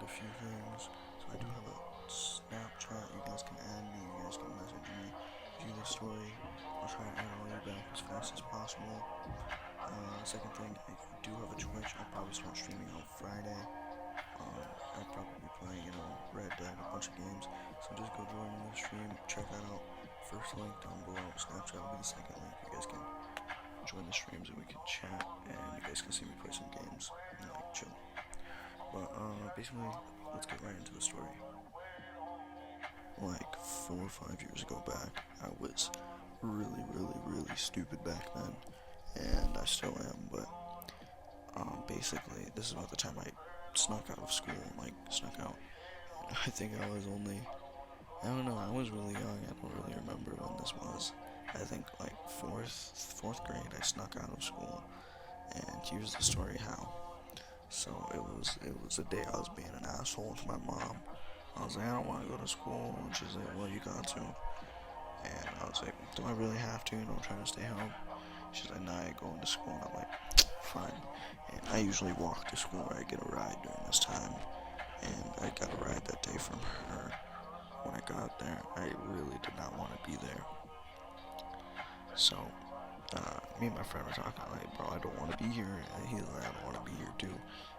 a few things. So I do have a Snapchat. You guys can add me. You guys can message me. View the story. I'll try to add all you back as fast as possible. Second thing, I do have a Twitch. I'll probably start streaming on Friday. I'll probably be playing, Red Dead, a bunch of games. So just go join in the stream. Check that out. First link down below. Snapchat will be the second link. You guys can join the streams and we can chat, and you guys can see me play some games and like chill. But basically, let's get right into the story. Like 4 or 5 years ago back, I was really, really, really stupid back then, and I still am. But basically, this is about the time I snuck out of school, like snuck out. I think I was only, I don't know, I was really young. I don't really remember when this was. I think like fourth grade, I snuck out of school, and here's the story how. So it was the day I was being an asshole to my mom. I was like, I don't want to go to school, and she's like, well, you got to. And I was like, do I really have to? I'm trying to stay home. She's like, nah, you're going to school. And I'm like, fine. And I usually walk to school, or I get a ride during this time. And I got a ride that day from her. When I got there, I really did not want to be there. So, me and my friend were talking, like, bro, I don't want to be here. And he's like, I don't want to be here too.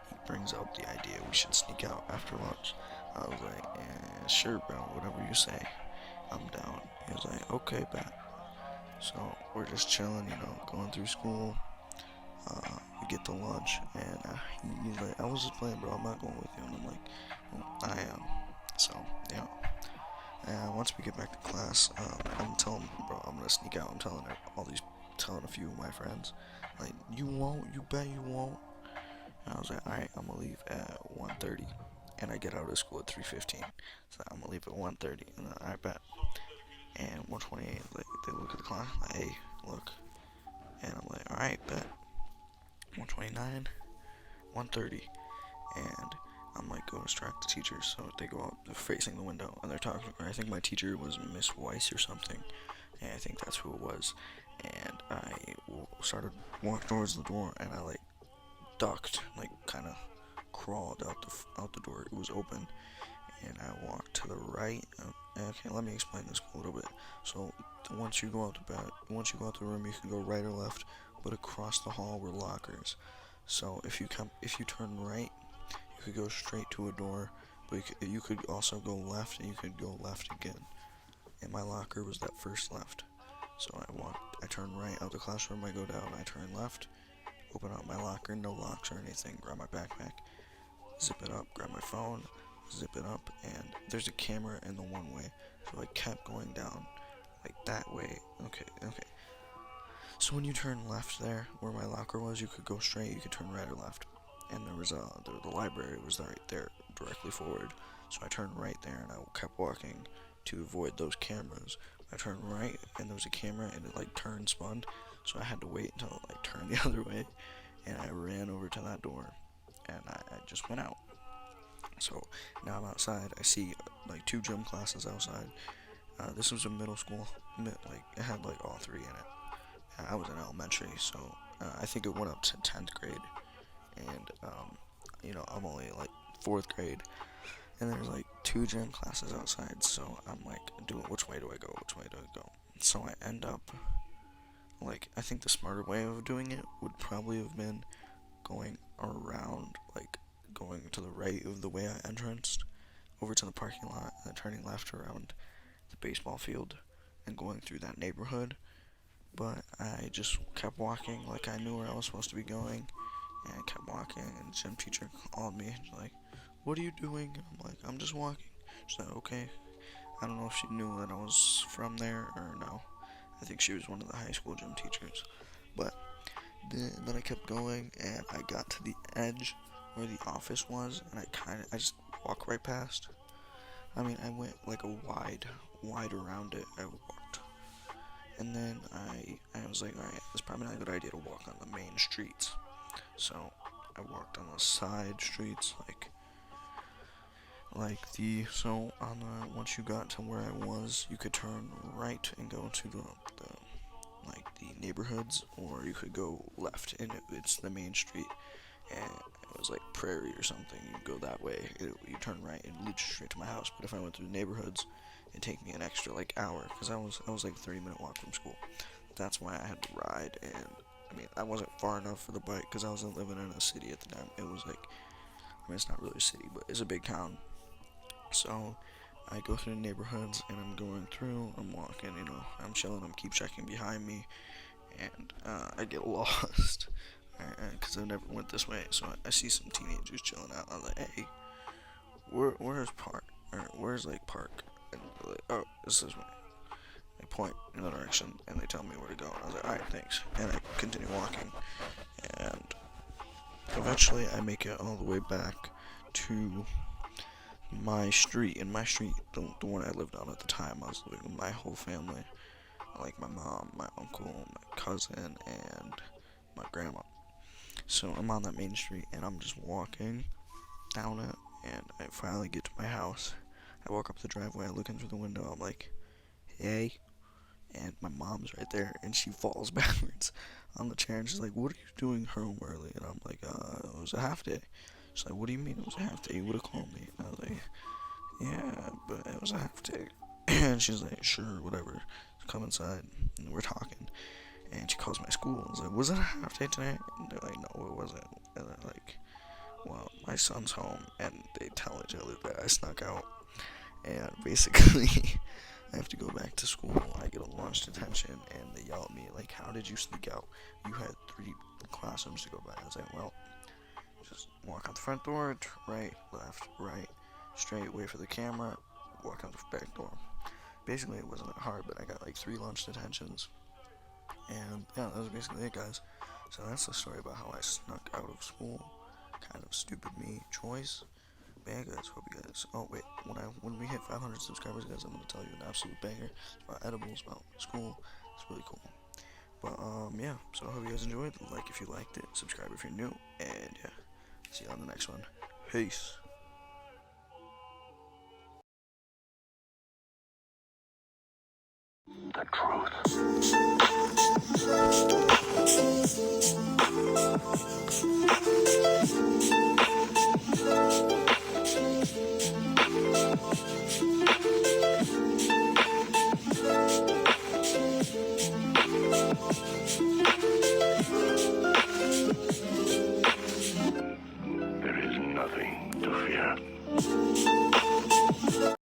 He brings up the idea we should sneak out after lunch. I was like, sure, bro, whatever you say. I'm down. He was like, okay, bet. So we're just chilling, going through school. We get to lunch, and he's like, I was just playing, bro. I'm not going with you. And I'm like, well, I am. So, yeah. Once we get back to class, I'm telling, bro, I'm gonna sneak out. I'm telling a few of my friends, like, you won't, you bet you won't. And I was like, alright, I'm gonna leave at 1:30, and I get out of school at 3:15. So I'm gonna leave at 1:30, and then I bet. And 1:28, like, they look at the clock, like, hey, look, and I'm like, alright, bet. 1:29, 1:30, and I'm like, go distract the teachers. So they go up facing the window, and they're talking. I think my teacher was Miss Weiss or something. And I think that's who it was. And I started walking towards the door, and I like ducked, like kind of crawled out the door. It was open, and I walked to the right. Okay, let me explain this a little bit. So once you go out the room, you can go right or left, but across the hall were lockers. So if you turn right, you could go straight to a door, but you could also go left, and you could go left again. And my locker was that first left. So I turn right out the classroom, I go down, I turn left, open up my locker, no locks or anything, grab my backpack, zip it up, grab my phone, zip it up, and there's a camera in the one way. So I kept going down, like that way. Okay. So when you turn left there, where my locker was, you could go straight, you could turn right or left. And there was the library was right there, directly forward. So I turned right there, and I kept walking to avoid those cameras. I turned right, and there was a camera, and it like spun. So I had to wait until it like turned the other way, and I ran over to that door, and I just went out. So now I'm outside. I see like two gym classes outside. This was a middle school, like it had like all three in it. I was in elementary, so I think it went up to 10th grade, and I'm only like fourth grade, and there's like two gym classes outside. So I'm like, which way do I go? Which way do I go? So I end up like, I think the smarter way of doing it would probably have been going around, like going to the right of the way I entranced over to the parking lot, and then turning left around the baseball field and going through that neighborhood. But I just kept walking like I knew where I was supposed to be going, and I kept walking, and the gym teacher called me. She's like, what are you doing? I'm like, I'm just walking. She's like, okay. I don't know if she knew that I was from there or no. I think she was one of the high school gym teachers. But then I kept going, and I got to the edge where the office was, and I just walked right past. I mean, I went like a wide around it. I walked. And then I was like, alright, it's probably not a good idea to walk on the main streets. So I walked on the side streets, so on the, once you got to where I was, you could turn right and go to the neighborhoods, or you could go left, and it's the main street. And was like Prairie or something, you go that way, you turn right, and it leads you straight to my house. But if I went through the neighborhoods, it'd take me an extra like hour, because I was like a 30-minute walk from school. That's why I had to ride, and I mean, I wasn't far enough for the bike, because I wasn't living in a city at the time. It was like, I mean, it's not really a city, but it's a big town. So I go through the neighborhoods, and I'm going through, I'm walking, I'm chilling, I'm keep checking behind me, and I get lost, because I never went this way. So I see some teenagers chilling out. I'm like, hey, where's Park? Or where's like Park? And they're like, oh, it's this way. They point in the direction, and they tell me where to go. And I was like, alright, thanks. And I continue walking, and eventually I make it all the way back to my street. In my street, the one I lived on at the time, I was living with my whole family, like my mom, my uncle, my cousin, and my grandma. So I'm on that main street, and I'm just walking down it, and I finally get to my house. I walk up the driveway, I look in through the window, I'm like, hey, and my mom's right there, and she falls backwards on the chair, and she's like, what are you doing home early? And I'm like, it was a half day. She's like, what do you mean it was a half day? You would have called me. And I was like, yeah, but it was a half day. And she's like, sure, whatever. Come inside, and we're talking. And she calls my school. I was like, was it a half day today? And they're like, no, it wasn't. And they're like, well, my son's home. And they tell each other that I snuck out. And basically, I have to go back to school. I get a lunch detention, and they yell at me, like, how did you sneak out? You had 3 classrooms to go by. I was like, well, just walk out the front door, right, left, right, straight, wait for the camera, walk out the back door. Basically, it wasn't that hard, but I got like 3 lunch detentions. And yeah, that was basically it, guys. So that's the story about how I snuck out of school. Kind of stupid me choice. But yeah, guys, hope you guys. Oh wait, when we hit 500 subscribers, guys, I'm gonna tell you an absolute banger. It's about edibles, about school. It's really cool. But yeah. So I hope you guys enjoyed. Like if you liked it, subscribe if you're new, and yeah, see you on the next one. Peace. The truth.